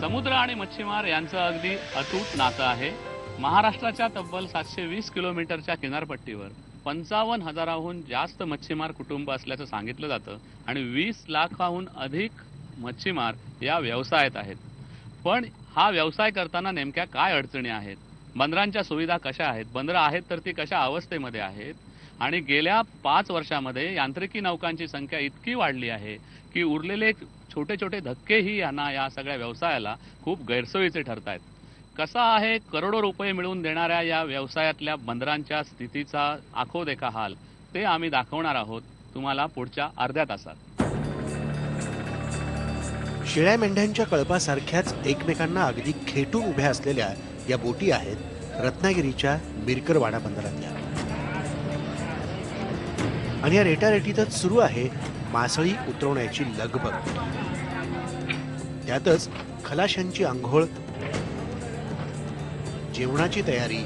समुद्र आणि मच्छीमार यांचं अगदी अतूट नातं आहे. महाराष्ट्राच्या तब्बल 720 किलोमीटरच्या किनारपट्टीवर 55,000हून जास्त मच्छीमार कुटुंब असल्याचं सांगितलं जातं आणि 20 लाखाहून अधिक मच्छीमार या व्यवसायात आहेत. पण हा व्यवसाय करताना नेमक्या काय अडचणी आहेत, बंदरांच्या सुविधा कशा आहेत, बंदरं आहेत तर ती कशा अवस्थेमध्ये आहेत, आणि गेल्या 5 वर्षामध्ये यांत्रिकी नौकांची संख्या इतकी वाढली आहे की उरलेले छोटे छोटे धक्केही यांना या सगळ्या व्यवसायाला खूप गैरसोयीचे ठरत आहेत. कसा आहे करोडो रुपये मिळवून देणाऱ्या या व्यवसायातल्या बंदरांच्या स्थितीचा आखोदेखा हाल, ते आम्ही दाखवणार आहोत तुम्हाला पुढच्या अर्ध्या तासात. शेळ्या मेंढ्यांच्या कळपासारख्याच एकमेकांना अगदी खेटून उभ्या असलेल्या या बोटी आहेत रत्नागिरीच्या मिरकरवाडा बंदरातल्या. आणि या रेटारेटीतच सुरू आहे मासळी उतरवण्याची लगबग. त्यातच खलाशांची आंघोळ, जेवणाची तयारी,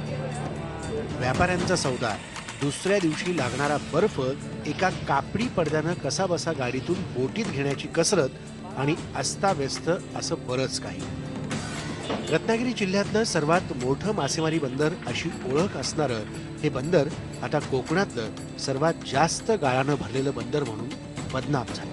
व्यापाऱ्यांचा सौदा, दुसऱ्या दिवशी लागणारा बर्फ एका कापडी पडद्यानं कसा बसा गाडीतून बोटीत घेण्याची कसरत आणि अस्ताव्यस्त असं बरंच काही. रत्नागिरी जिल्ह्यातलं सर्वात मोठं मासेमारी बंदर अशी ओळख असणारं हे बंदर आता कोकणातलं सर्वात जास्त गाळानं भरलेलं बंदर म्हणून बदनाम झालं.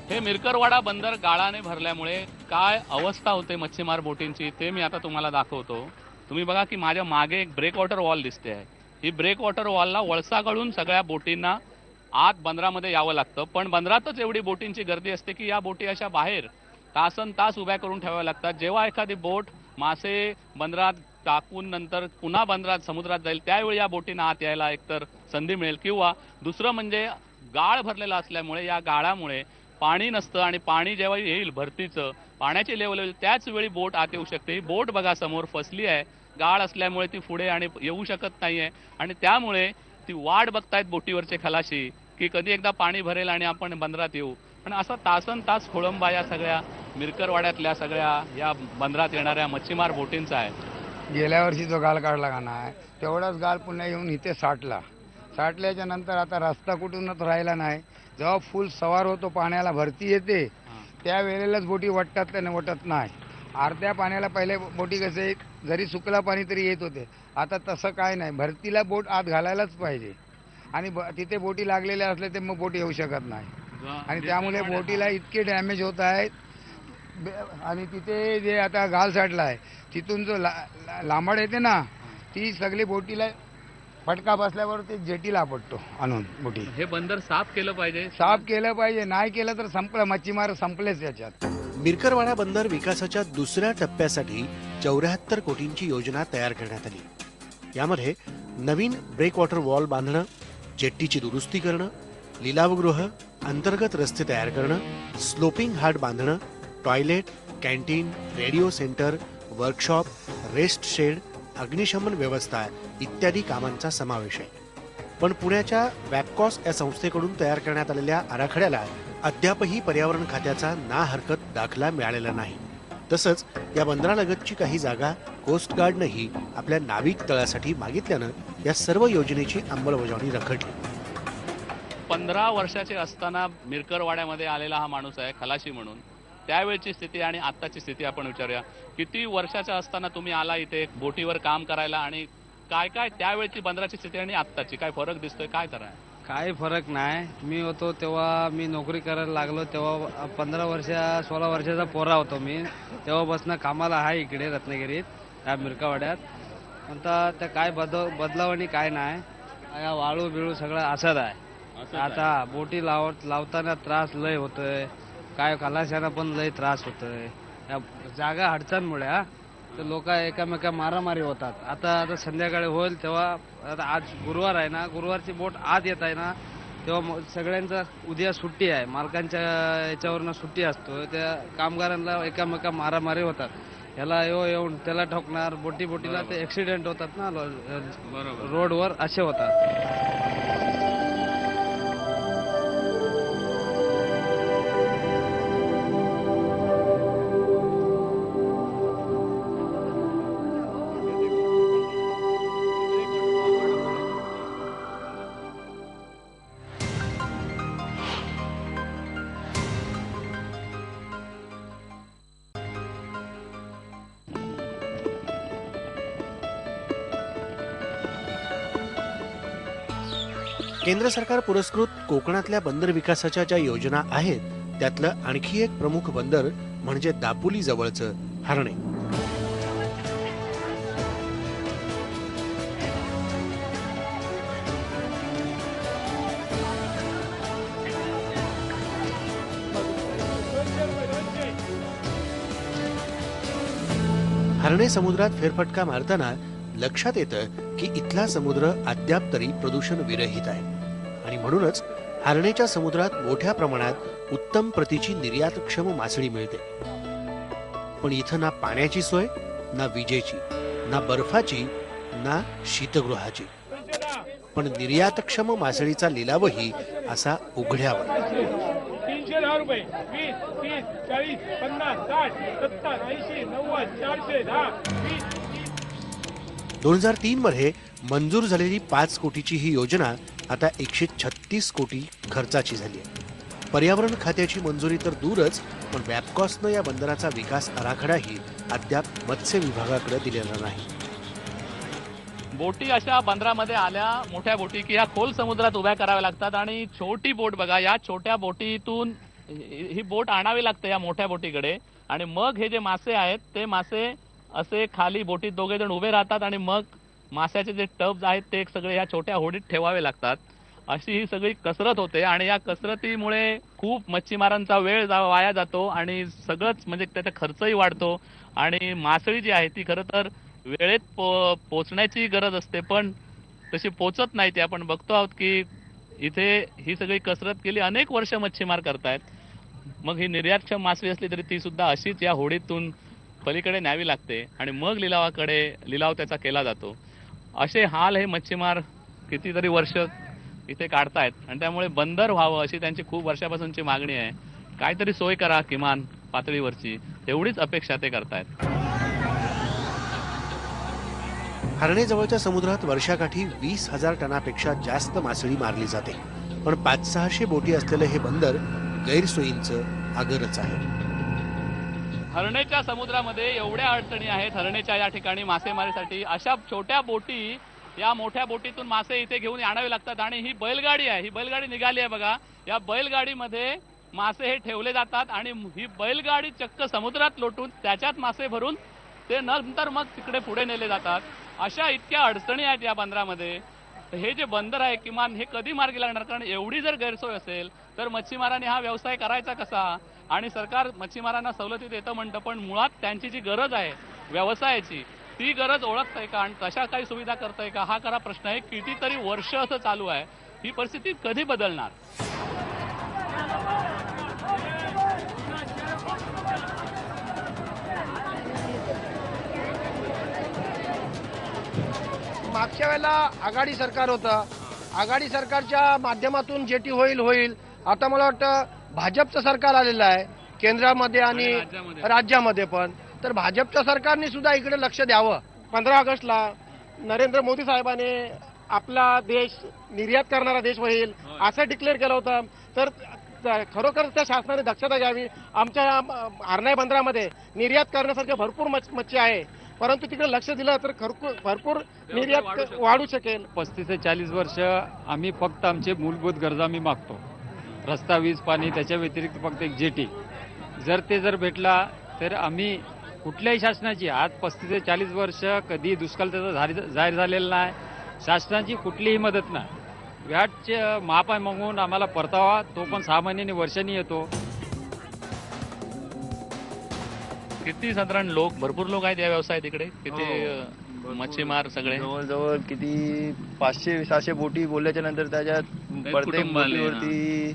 हे मिरकरवाडा बंदर गाळाने भरल्यामुळे काय अवस्था होते मच्छीमार बोटींची ते मी आता तुम्हाला दाखवतो. तुम्ही बघा की माझ्या मागे एक ब्रेक वॉटर वॉल दिसते आहे. ही ब्रेक वॉटर वॉलला वळसा गळून सगळ्या बोटींना आत बंदरामध्ये यावं लागतं. पण बंदरातच एवढी बोटींची गर्दी असते की या बोटी अशा बाहेर तासन तास उभ्या करून ठेवाव्या लागतात. जेव्हा एखादी बोट मासे बंदरात टाकून नंतर पुन्हा बंदरात समुद्रात जाईल त्यावेळी या बोटींना आत यायला एकतर संधी मिळेल, किंवा दुसरं म्हणजे गाळ भरलेला असल्यामुळे या गाळामुळे पाणी नसतं आणि पाणी जेव्हा येईल भरतीचं पाण्याची लेवल होईल त्याच वेळी बोट आत येऊ शकते. ही बोट बघा समोर फसली आहे, गाळ असल्यामुळे ती पुढे आणि येऊ शकत नाहीये आणि त्यामुळे ती वाट बघतायत बोटीवरचे खलाशी की कधी एकदा पाणी भरेल आणि आपण बंदरात येऊ. पण असा तासन तास खोळंबा या सगळ्या मिरकरवाड्यातल्या सगळ्या या बंदरात येणाऱ्या मच्छीमार बोटींचा आहे. गेल्या वर्षी जो गाळ काढला का नाही तेवढाच गाळ पुन्हा येऊन इथे साठल्याच्या नंतर आता रस्ता कुठूनच राहिला नाही. जेव्हा फुल सवार होतो पाण्याला भरती येते त्यावेळेलाच बोटी वटतात त्याने वटत नाही. अर्ध्या पाण्याला पहिले बोटी कसे जरी सुकला पाणी तरी येत होते, आता तसं काय नाही. भरतीला बोट आत घालायलाच पाहिजे आणि तिथे बोटी लागलेल्या असल्या ते मग बोट येऊ शकत नाही आणि त्यामुळे बोटीला इतके डॅमेज होत आहेत. आणि तिथे जे आता गाल साठला आहे तिथून जो लांबड येते ना ती सगळी बोटीला फटका बसल्यावर ते जेटीला पडतो आणून बोटी. हे बंदर साफ केलं पाहिजे, साफ केलं पाहिजे. नाही केलं तर संपलं, मच्छीमार संपलेच याच्यात. मिरकरवाडा बंदर विकासाच्या दुसऱ्या टप्प्यासाठी 74 कोटींची योजना तयार करण्यात आली. यामध्ये नवीन ब्रेक वॉटर वॉल बांधणं, जेट्टीची दुरुस्ती करणं, लिलावगृह, अंतर्गत रस्ते तयार करणं, स्लोपिंग हाट बांधणं, toilet, canteen, radio centre, workshop, rest shed, अग्निशमन व्यवस्था इत्यादी कामांचा समावेश आहे. पण पुण्याच्या वॅपकॉस या संस्थेकडून तयार करण्यात आलेल्या आराखड्याला अद्यापही पर्यावरण खात्याचा ना हरकत दाखला मिळालेला नाही. तसंच या बंदरालगतची काही जागा कोस्ट गार्डनंही आपल्या नाविक तळासाठी मागितल्यानं या सर्व योजनेची अंमलबजावणी रखडली. 15 वर्षाचे असताना मिरकरवाड्यामध्ये आलेला हा माणूस आहे खलाशी म्हणून. त्यावेळची स्थिती आणि आत्ताची स्थिती आपण विचारूया. किती वर्षाचा असताना तुम्ही आला इथे बोटीवर काम करायला आणि काय काय त्यावेळची बंदराची स्थिती आणि आत्ताची काय फरक दिसतोय, काय तर आहे? काही फरक नाही. मी होतो तेव्हा मी नोकरी करायला लागलो तेव्हा 16 वर्षाचा पोरा होतो मी. तेव्हापासून कामाला आहे इकडे रत्नागिरीत त्या मिरकावाड्यात. आता त्या काय बदलावणी काय नाही. या वाळू बिळू सगळं असंच आहे. आता बोटी लावताना त्रास लय होतोय, काय खलाशांना पण लय त्रास होतोय. या जागा अडचणमुळे तर लोक एकामेका मारामारी होतात. आता संध्याकाळी होईल तेव्हा, आता आज गुरुवार आहे ना, गुरुवारची बोट आत येत आहे ना तेव्हा सगळ्यांचा उद्या सुट्टी आहे, मालकांच्या याच्यावरनं सुट्टी असतो. त्या कामगारांना एकामेका मारामारी होतात. ह्याला येऊन त्याला ठोकणार, बोटीला ते ऍक्सिडेंट होतात ना रोडवर, असे होतात. केंद्र सरकार पुरस्कृत कोकणातल्या बंदर विकासाच्या ज्या योजना आहेत त्यातलं आणखी एक प्रमुख बंदर म्हणजे दापोली जवळचं हर्णे. हर्णे समुद्रात फेरफटका मारताना लक्षात येतं की इथला समुद्र अद्याप तरी प्रदूषण विरहित आहे आणि म्हणूनच हर्णेच्या समुद्रात मोठ्या प्रमाणात उत्तम प्रतीची निर्यातक्षम मासळी मिळते. पण इथं ना पाण्याची सोय, ना विजेची, ना बर्फाची, ना शीतगृहाची. पण निर्यातक्षम मासळीचा लिलावही असा उघड्यावर. 310 रुपये 20 30 40 50 60 70 80 90 410 20 2003 मध्ये मंजूर झालेली 5 कोटीची ही योजना आता 136 कोटी खर्चाची झाली आहे. पर्यावरण खात्याची मंजुरी तर दूरच, पण वॅपकॉसनं या बंदराचा विकास आराखडाही अद्याप मत्स्य विभागाकडे दिलेला नाही. बोटी अशा बंदरामध्ये आल्या, मोठ्या बोटी की या खोल समुद्रात उभ्या कराव्या लागतात आणि छोटी बोट बघा, या छोट्या बोटीतून ही बोट आणावी लागते या मोठ्या बोटीकडे आणि मग हे जे मासे आहेत ते मासे असे खाली बोटीत दोघे जण उभे राहतात आणि मग माशाचे जे टब्स आहेत ते सगळे या छोट्या होडीत ठेवावे लागतात. अशी ही सगळी कसरत होते आणि या कसरतीमुळे खूप मच्छीमारांचा वेळ वाया जातो आणि सगळंच म्हणजे त्याचा खर्चही वाढतो आणि मासळी जी आहे ती खरं तर वेळेत पोचण्याची गरज असते पण तशी पोचत नाही. ते आपण बघतो आहोत की इथे ही सगळी कसरत गेली अनेक वर्ष मच्छीमार करतायत. मग ही निर्यातक्षम मासळी असली तरी ती सुद्धा अशीच या होडीतून पलीकडे न्यावी लागते आणि मग लिलाव त्याचा केला जातो. असे हाल हे मच्छीमार कितीतरी वर्ष इथे काढतायत आणि त्यामुळे बंदर व्हावं अशी त्यांची खूप वर्षापासूनची मागणी आहे. काहीतरी सोय करा किमान पातळीवरची, एवढीच अपेक्षा ते करतायत. हर्णे जवळच्या समुद्रात वर्षाकाठी 20,000 टनापेक्षा जास्त मासळी मारली जाते. पण 500-600 बोटी असलेलं हे बंदर गैरसोयींचं आगरच आहे. हर्णेच्या समुद्रामध्ये एवढ्या अडचणी आहेत हर्णेच्या या ठिकाणी मासेमारीसाठी. अशा छोट्या बोटी या मोठ्या बोटीतून मासे इथे घेऊन आणावे लागतात आणि ही बैलगाडी आहे, ही बैलगाडी निघाली आहे बघा. या बैलगाडीमध्ये मासे हे ठेवले जातात आणि ही बैलगाडी चक्क समुद्रात लोटून त्याच्यात मासे भरून ते नंतर मग तिकडे पुढे नेले जातात. अशा इतक्या अडचणी आहेत या बंदरामध्ये. हे जे बंदर आहे किमान हे कधी मार्गी लागणार, कारण एवढी जर गैरसोय असेल तर मच्छीमारांनी हा व्यवसाय करायचा कसा. आणि सरकार मच्छीमारांना सवलती देतं म्हणतं पण मुळात त्यांची जी गरज आहे व्यवसायाची ती गरज ओळखतंय का आणि तशा काही सुविधा करतंय का, हा खरा प्रश्न आहे. कितीतरी वर्ष असं चालू आहे. ही परिस्थिती कधी बदलणार. मागच्या वेळेला आघाडी सरकार होतं, आघाडी सरकारच्या माध्यमातून जेटी होईल. आता मला वाटतं भाजपचं सरकार आलेलं आहे केंद्रामध्ये आणि राज्यामध्ये पण. तर भाजपच्या सरकारने सुद्धा इकडे लक्ष द्यावं. 15 ऑगस्टला नरेंद्र मोदी साहेबांनी आपला देश निर्यात करणारा देश होईल असं डिक्लेअर केलं होतं. तर खरोखर त्या शासनाने दक्षता घ्यावी. आमच्या हर्णे बंदरामध्ये निर्यात करण्यासारख्या भरपूर मच्छी आहे, परंतु तिकडे लक्ष दिलं तर भरपूर निर्यात वाढू शकेल. 35 ते 40 वर्ष आम्ही फक्त आमचे मूलभूत गरजा आम्ही मागतो. रस्ता, वीज, पाणी, त्याच्या व्यतिरिक्त फक्त एक जेटी जर भेटला तर आम्ही कुठल्याही शासनाची आज 35 ते 40 वर्ष कधी दुष्काळ त्याचा जाहीर झालेला नाही. शासनाची कुठलीही मदत नाही. व्याटचे महापाय मागून आम्हाला परतावा तो पण 6 महिन्यांनी वर्षांनी येतो. किती साधारण लोक, भरपूर लोक आहेत या व्यवसायात इकडे. किती मच्छीमार सगळे जवळजवळ किती 500-600 बोटी बोलल्याच्या नंतर त्याच्यात प्रत्येक कुटुंब आले, बोटीवरती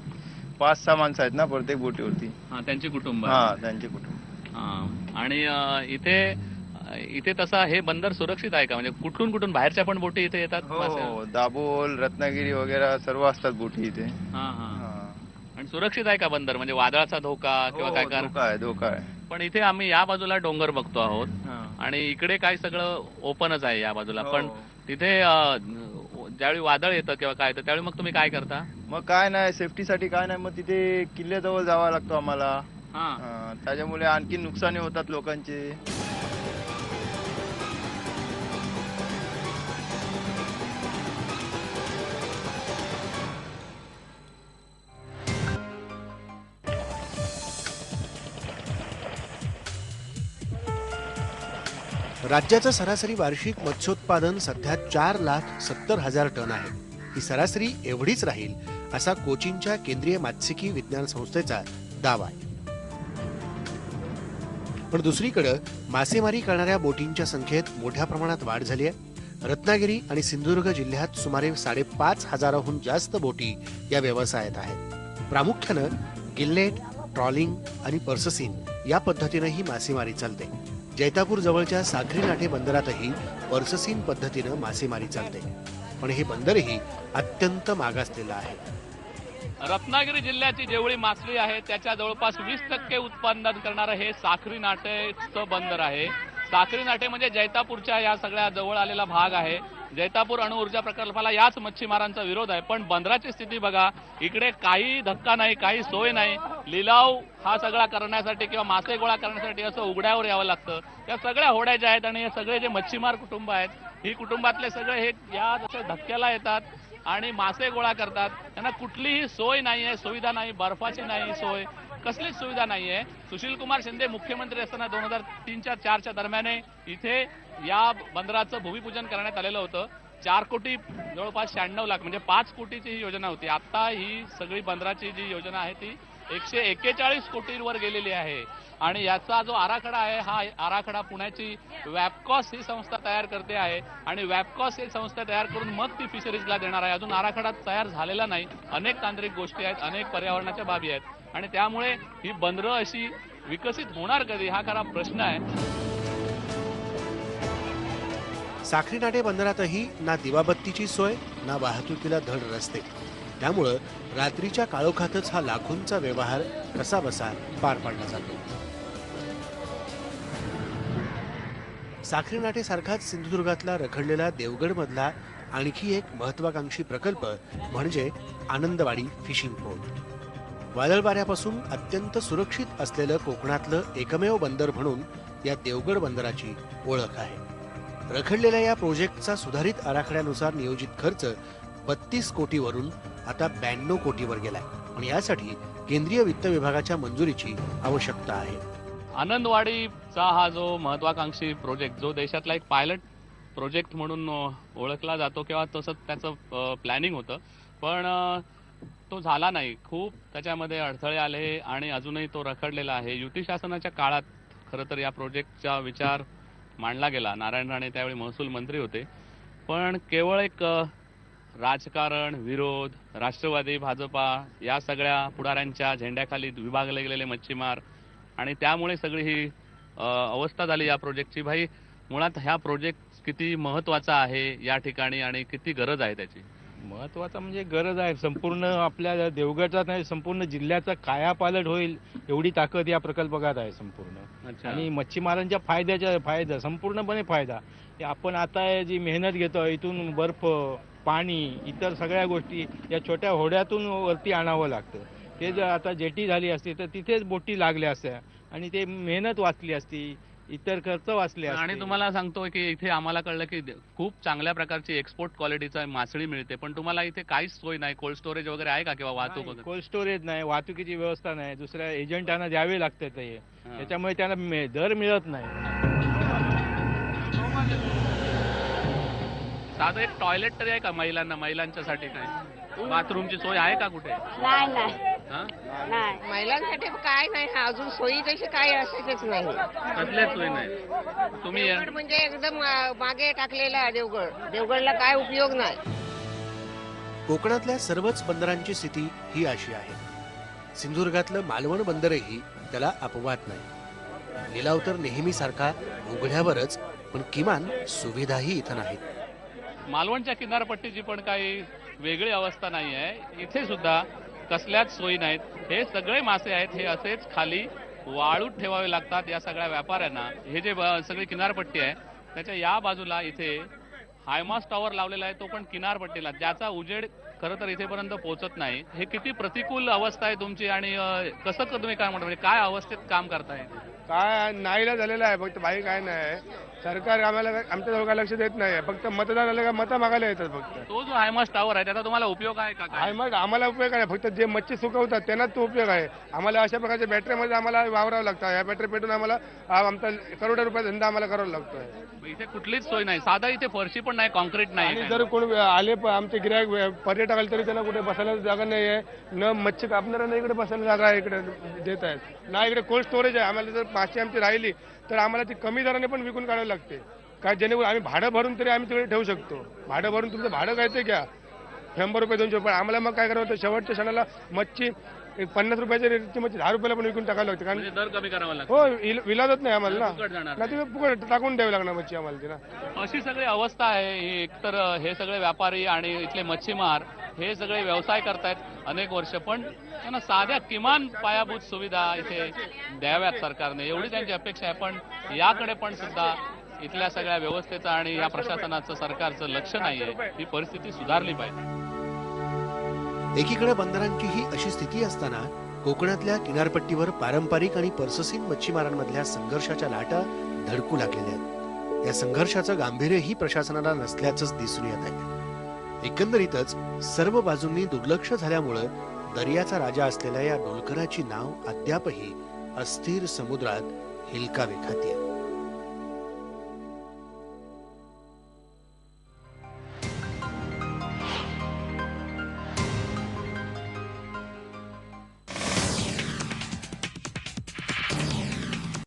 5-6 माणसं आहेत ना प्रत्येक बोटीवरती. त्यांची कुटुंब. त्यांचे कुटुंब. आणि इथे तसा हे बंदर सुरक्षित आहे का, म्हणजे कुठून बाहेरच्या पण बोटी इथे येतात. हो, दाभोल, रत्नागिरी वगैरे सर्व असतात बोटी इथे. आणि सुरक्षित आहे का बंदर, म्हणजे वादळाचा धोका किंवा काय कारण. धोका आहे. पण इथे आम्ही या बाजूला डोंगर बघतो आहोत आणि इकडे काय सगळं ओपनच आहे या बाजूला. पण तिथे ज्यावेळी वादळ येतं किंवा काय येतं त्यावेळी मग तुम्ही काय करता. मग काय नाही, सेफ्टीसाठी काय नाही, मग तिथे किल्ल्याजवळ जावं लागतो आम्हाला. त्याच्यामुळे आणखी नुकसानी होतात लोकांचे. राज्याचं सरासरी वार्षिक मत्स्योत्पादन सध्या 4,70,000 टन आहे. ही सरासरी एवढीच राहील असा कोचीनच्या केंद्रीय मात्स्यिकी विज्ञान संस्थेचा दावा आहे. पण दुसरीकडे मासेमारी करणाऱ्या बोटींच्या संख्येत मोठ्या प्रमाणात वाढ झाली आहे. रत्नागिरी आणि सिंधुदुर्ग जिल्ह्यात सुमारे 5,500हून जास्त बोटी या व्यवसायात आहेत. प्रामुख्यानं गिल्लेट, ट्रॉलिंग आणि पर्ससीन या पद्धतीनं ही मासेमारी चालते. जैतापूर जवळच्या साखरी नाटे बंदरातही पर्ससीन पद्धतीनं मासेमारी चालते. पण हे बंदरही अत्यंत मागासलेलं आहे. रत्नागिरी जिल्ह्याची जेवढी मासळी आहे त्याच्या जवळपास 20% उत्पादन करणारं हे साखरी नाटेचं बंदर आहे. साखरी नाटे म्हणजे जैतापूरच्या या सगळ्या जवळ आलेला भाग आहे. जैतापूर अणुऊर्जा प्रकल्पाला याच मच्छीमारांचा विरोध आहे. पण बंदराची स्थिती बघा, इकडे काही धक्का नाही, काही सोय नाही. लिलाव हा सगळा करण्यासाठी किंवा मासे गोळा करण्यासाठी असं उघड्यावर यावं लागतं. या सगळ्या होड्या ज्या आहेत आणि हे सगळे जे मच्छीमार कुटुंब आहेत, ही कुटुंबातले सगळे हे या जसे धक्क्याला येतात आणि मासे गोळा करतात. त्यांना कुठलीही सोय नाहीये, सुविधा नाही, बर्फाची नाही सोय, कसलीच सुविधा नाहीये. सुशील कुमार शिंदे मुख्यमंत्री असताना 2003-4च्या दरम्यान इथे या बंदराचं भूमिपूजन करण्यात आलेलं होतं. 4 कोटी जवळपास 96 लाख म्हणजे 5 कोटीची ही योजना होती. आता ही सगळी बंदराची जी योजना आहे ती 141 कोटींवर गेलेली आहे. आणि याचा जो आराखडा आहे, हा आराखडा पुण्याची वॅपकॉस ही संस्था तयार करते आहे आणि वॅपकॉस ही संस्था तयार करून मग ती फिशरीजला देणार आहे. अजून आराखडा तयार झालेला नाही. अनेक तांत्रिक गोष्टी आहेत, अनेक पर्यावरणाच्या बाबी आहेत आणि त्यामुळे ही बंदरं अशी विकसित होणार कधी हा खरा प्रश्न आहे. साखरी नाटे बंदरातही ना दिवाबत्तीची सोय, ना वाहतुकीला धड रस्ते. त्यामुळं रात्रीच्या काळोखातच हा लाखोंचा व्यवहार कसाबसा पार पाडला जातो. साखरी नाटेसारखाच सिंधुदुर्गातला रखडलेला देवगडमधला आणखी एक महत्वाकांक्षी प्रकल्प म्हणजे आनंदवाडी फिशिंग पोर्ट. वादळ वाऱ्यापासून अत्यंत सुरक्षित असलेलं कोकणातलं एकमेव बंदर म्हणून या देवगड बंदराची ओळख आहे. रखडलेल्या या प्रोजेक्टचा सुधारित आराखड्यानुसार नियोजित खर्च 32 कोटीवरून आता 92 कोटीवर गेलाय आणि यासाठी केंद्रीय वित्त विभागाच्या मंजुरीची आवश्यकता आहे. आनंदवाडीचा हा जो महत्वाकांक्षी प्रोजेक्ट, जो देशातला एक पायलट प्रोजेक्ट म्हणून ओळखला जातो किंवा तसंच त्याचं प्लॅनिंग होतं, पण तो झाला नाही. खूप त्याच्यामध्ये अडथळे आले आणि अजूनही तो रखडलेला आहे. युती शासनाच्या काळात खरं तर या प्रोजेक्टचा विचार मांडला गेला. नारायण राणे त्यावेळी महसूल मंत्री होते. पण केवळ एक राजकारण, विरोध, राष्ट्रवादी, भाजपा या सगळ्या पुढाऱ्यांच्या झेंड्याखाली विभागले गेलेले मच्छीमार आणि त्यामुळे सगळी ही अवस्था झाली या प्रोजेक्टची. भाई, मुळात ह्या प्रोजेक्ट किती महत्वाचा आहे या ठिकाणी आणि किती गरज आहे त्याची? महत्वाचा म्हणजे गरज आहे. संपूर्ण आपल्या देवगडचा नाही, संपूर्ण जिल्ह्याचा कायापालट होईल एवढी ताकद या प्रकल्पात आहे संपूर्ण. आणि मच्छीमारांच्या फायदा संपूर्णपणे फायदा. आपण आता जी मेहनत घेतो, इथून बर्फ, पाणी, इतर सगळ्या गोष्टी या छोट्या होड्यातून वरती आणावं लागतं. ते जर आता जेटी झाली असती तर तिथेच बोटी लागल्या असत्या आणि ते मेहनत वाचली असती, इतर खर्च वाचले असते. आणि तुम्हाला सांगतो की इथे आम्हाला कळलं की खूप चांगल्या प्रकारची एक्सपोर्ट क्वालिटीचा मासळी मिळते, पण तुम्हाला इथे काहीच सोय नाही. कोल्ड स्टोरेज वगैरे आहे का किंवा वाहतूक वगैरे? कोल्ड स्टोरेज नाही, वाहतुकीची व्यवस्था नाही, दुसऱ्या एजंटांना द्यावे लागते ते, त्याच्यामुळे त्यांना दर मिळत नाही. साधं एक टॉयलेट तरी आहे का महिलांच्यासाठी? काय बाथरूमची सोय आहे का कुठे? नाही हा? नाही, महिलांसाठी काय नाही. अजून सोयी तशी काय असायचीच नाही. कसल्याच सोय नाही. तुम्ही देवगड म्हणजे एकदम मागे टाकलेला आहे. देवगडला काय उपयोग नाही. कोकणातल्या सर्वच बंदरांची स्थिती ही अशी आहे. सिंधुदुर्गातलं मालवण बंदरही त्याला अपवाद नाही. लिलाव तर नेहमीसारखा उघड्यावरच, पण किमान सुविधाही इथं नाहीत. मालवणच्या किनारपट्टीची पण काही वेगळी अवस्था नाही आहे. इथे सुद्धा कसल्याच सोयी नाहीत. हे सगळे मासे आहेत, हे असेच खाली वाळूत ठेवावे लागतात या सगळ्या व्यापाऱ्यांना. हे जे सगळी किनारपट्टी आहे त्याच्या या बाजूला इथे हायमास्ट टॉवर लावलेला आहे, तो पण किनारपट्टीला, ज्याचा उजेड खरं तर इथेपर्यंत पोहोचत नाही. हे किती प्रतिकूल अवस्था आहे तुमची आणि कसं तुम्ही काय म्हणता, म्हणजे काय अवस्थेत काम करताय? काय नाहीला झालेला आहे, फक्त बाई काय नाही. सरकार आम्हाला आमच्या दोघा लक्ष देत नाही. फक्त मतदान आलं का मतं मागायला येतात फक्त. तो जो हायमास्ट टावर आहे त्याचा तुम्हाला उपयोग आहे का काय? आहे मग आम्हाला उपयोग आहे. फक्त जे मच्छी सुकवतात त्यांनाच तो उपयोग आहे. आम्हाला अशा प्रकारच्या बॅटरीमध्ये आम्हाला वावरावं लागतं. या बॅटरी पेटून आम्हाला आमचा करोडो रुपये धंदा आम्हाला करावा लागतोय. इथे कुठलीच सोय नाही, साधा इथे फरशी पण नाही, कॉन्क्रीट नाही. आणि जर कोण आले आमचे गिरायक पर्यटक आले तरी त्यांना कुठे बसायला जागा नाही आहे. न मच्छी कापणाऱ्यांना इकडे बसायला जागा आहे इकडे देत आहेत ना. इकडे कोल्ड स्टोरेज आहे. आम्हाला जर मासे आमची राहिली तर आम्हाला ती कमी दराने पण विकून काढावी लागते. काय जेणेकरून आम्ही भाडं भरून तरी आम्ही तिकडे ठेवू शकतो. भाडं भरून तुमचं भाडं काय ते घ्या, 100 रुपये 200 रुपये. आम्हाला मग काय करावं होतं, शेवटच्या क्षणाला मच्छी 50 रुपयाच्या रेटची मच्छी 10 रुपयाला पण विकून टाकायला लागते. कारण दर कमी करावा लागतो. हो विलाजच नाही आम्हाला फुकट जाणार. ना. तुम्ही फुकट टाकून द्यावी लागणार मच्छी आम्हाला ती ना. अशी सगळी अवस्था आहे. एकतर हे सगळे व्यापारी आणि इथले मच्छीमार हे सगळे व्यवसाय करतायत अनेक वर्ष, पण त्यांना साध्या किमान पायाभूत सुविधा इथे द्याव्यात सरकारने, एवढी त्यांची अपेक्षा आहे. पण याकडे पण सुद्धा इथल्या सगळ्या व्यवस्थेचं आणि या प्रशासनाचं सरकारचं लक्ष नाहीये. ही परिस्थिती सुधारली पाहिजे. एकीकडे बंदरांची ही अशी स्थिती असताना कोकणातल्या किनारपट्टीवर पारंपरिक आणि पर्ससीन मच्छीमारांमधल्या संघर्षाच्या लाटा धडकू लागलेल्या आहेत. या संघर्षाचं गांभीर्यही प्रशासनाला नसल्याचंच दिसून येत आहे. एकंदरीतच सर्व बाजूंनी दुर्लक्ष झाल्यामुळं दर्याचा राजा असलेल्या या डोलकराची नाव अद्यापही अस्थिर समुद्रात हिलकावे खातीये.